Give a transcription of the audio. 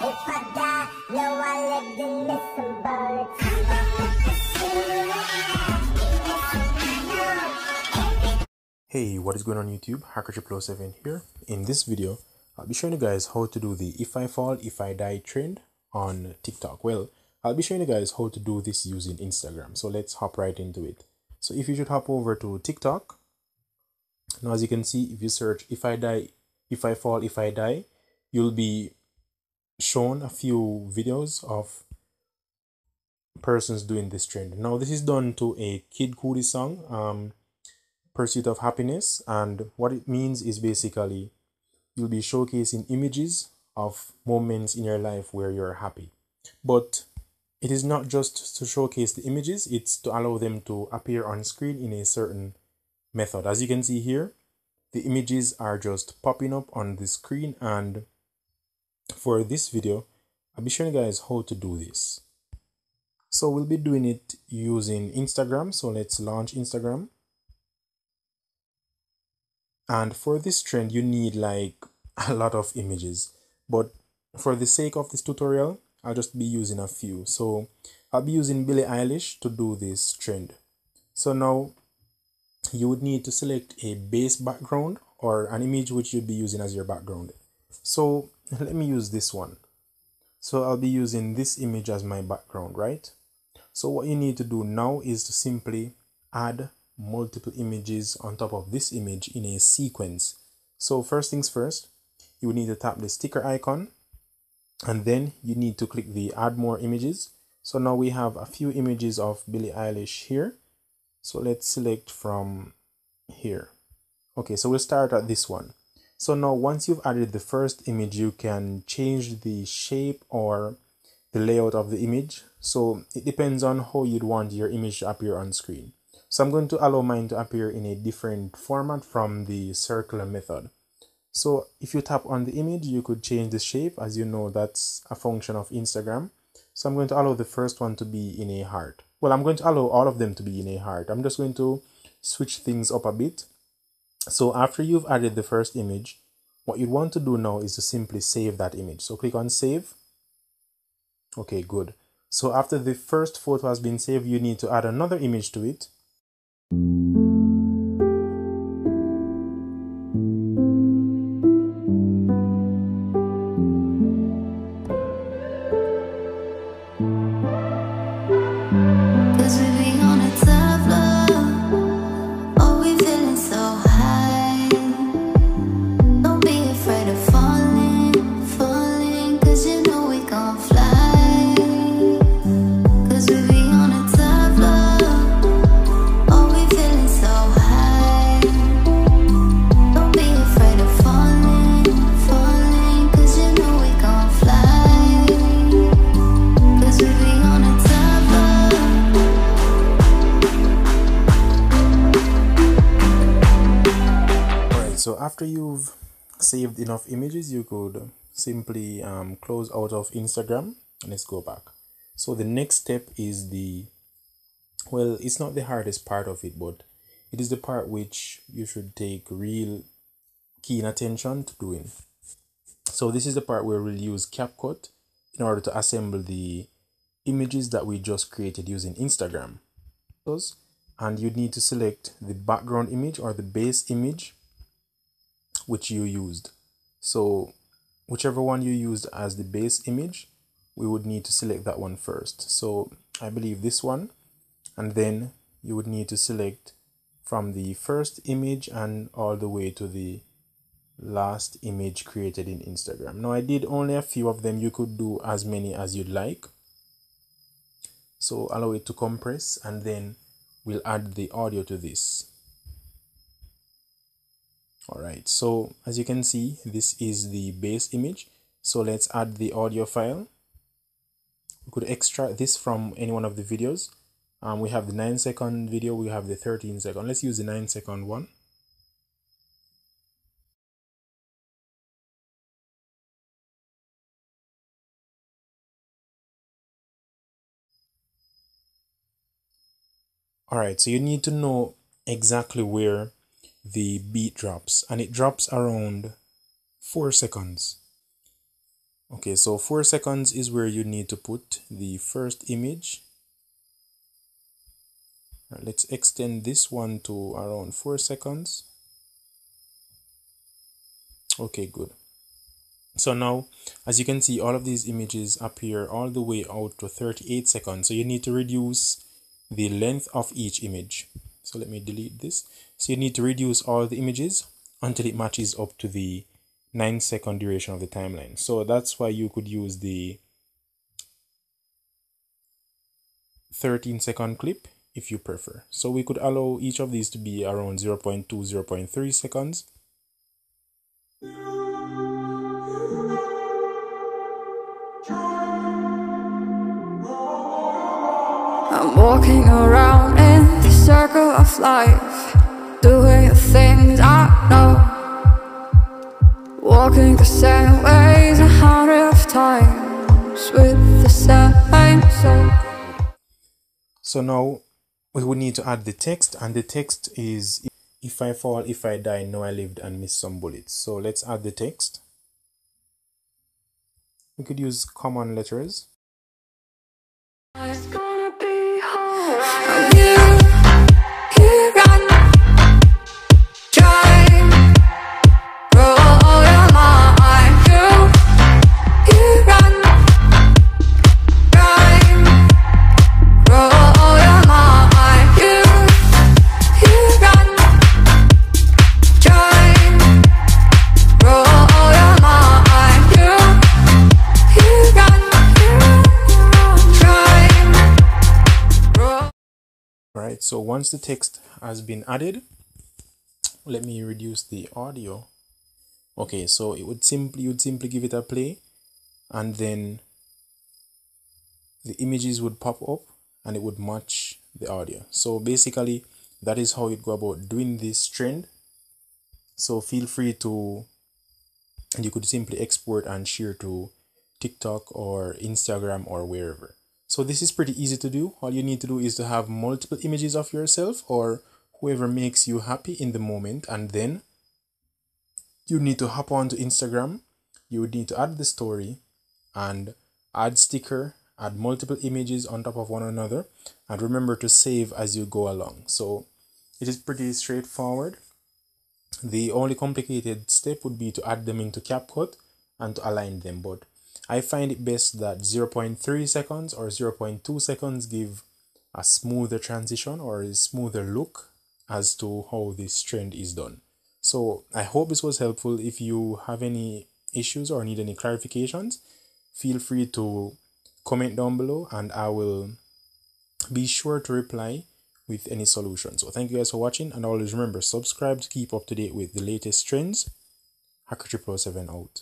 If I die, know I lived in this symbolic. Hey, what is going on YouTube? Hacker007 here. In this video, I'll be showing you guys how to do the if I fall, if I die trend on TikTok. Well, I'll be showing you guys how to do this using Instagram. So let's hop right into it. So if you should hop over to TikTok. Now, as you can see, if you search if I die, if I fall, if I die, you'll be shown a few videos of persons doing this trend. Now, this is done to a Kid Cudi song, Pursuit of Happiness, and what it means is basically you'll be showcasing images of moments in your life where you're happy. But it is not just to showcase the images, it's to allow them to appear on screen in a certain method. As you can see here, the images are just popping up on the screen, and for this video I'll be showing you guys how to do this. So we'll be doing it using Instagram. So let's launch Instagram. And for this trend you need like a lot of images, but for the sake of this tutorial I'll just be using a few. So I'll be using Billie Eilish to do this trend. So now you would need to select a base background or an image which you'd be using as your background. So let me use this one. So I'll be using this image as my background, right? So what you need to do now is to simply add multiple images on top of this image in a sequence. So first things first, you would need to tap the sticker icon, and then you need to click the add more images. So now we have a few images of Billie Eilish here. So let's select from here. Okay, so we'll start at this one. So now once you've added the first image, you can change the shape or the layout of the image. So it depends on how you'd want your image to appear on screen. So I'm going to allow mine to appear in a different format from the circular method. So if you tap on the image, you could change the shape. As you know, that's a function of Instagram. So I'm going to allow the first one to be in a heart. Well, I'm going to allow all of them to be in a heart. I'm just going to switch things up a bit. So after you've added the first image, what you want to do now is to simply save that image. So click on save. Okay, good. So after the first photo has been saved, you need to add another image to it. So after you've saved enough images, you could simply close out of Instagram, and let's go back. So the next step is well, it's not the hardest part of it, but it is the part which you should take real keen attention to doing. So this is the part where we'll use CapCut in order to assemble the images that we just created using Instagram. And you need to select the background image or the base image which you used. So whichever one you used as the base image, we would need to select that one first. So I believe this one, and then you would need to select from the first image and all the way to the last image created in Instagram. Now I did only a few of them. You could do as many as you'd like. So allow it to compress, and then we'll add the audio to this. Alright, so as you can see, this is the base image. So let's add the audio file. We could extract this from any one of the videos. We have the 9-second video, we have the 13-second. Let's use the 9-second one. Alright, so you need to know exactly where the beat drops, and it drops around 4 seconds. Okay, so 4 seconds is where you need to put the first image. Let's extend this one to around 4 seconds. Okay, good. So now, as you can see, all of these images appear all the way out to 38 seconds. So you need to reduce the length of each image. So let me delete this. So you need to reduce all the images until it matches up to the 9-second duration of the timeline. So that's why you could use the 13-second clip if you prefer. So we could allow each of these to be around 0.2, 0.3 seconds. I'm walking around in the circle of life, doing the things I know, walking the same ways 100 times with the same soul. So now we would need to add the text, and the text is, if I fall, if I die, know I lived and missed some bullets. So let's add the text. We could use common letters. It's gonna be alright. You run, drive, roll your mind. You run, drive, roll your mind. You run, drive, roll your mind. You run, drive, roll. Alright, so once the text has been added, let me reduce the audio. Okay, so you'd simply give it a play, and then the images would pop up and it would match the audio. So basically that is how you go about doing this trend. So feel free to, and you could simply export and share to TikTok or Instagram or wherever. So this is pretty easy to do. All you need to do is to have multiple images of yourself or whoever makes you happy in the moment, and then you need to hop onto Instagram. You would need to add the story and add sticker, add multiple images on top of one another, and remember to save as you go along. So it is pretty straightforward. The only complicated step would be to add them into CapCut and to align them, but I find it best that 0.3 seconds or 0.2 seconds give a smoother transition or a smoother look as to how this trend is done. So I hope this was helpful. If you have any issues or need any clarifications, feel free to comment down below and I will be sure to reply with any solutions. So thank you guys for watching, and always remember, subscribe to keep up to date with the latest trends. Hacker 007 out.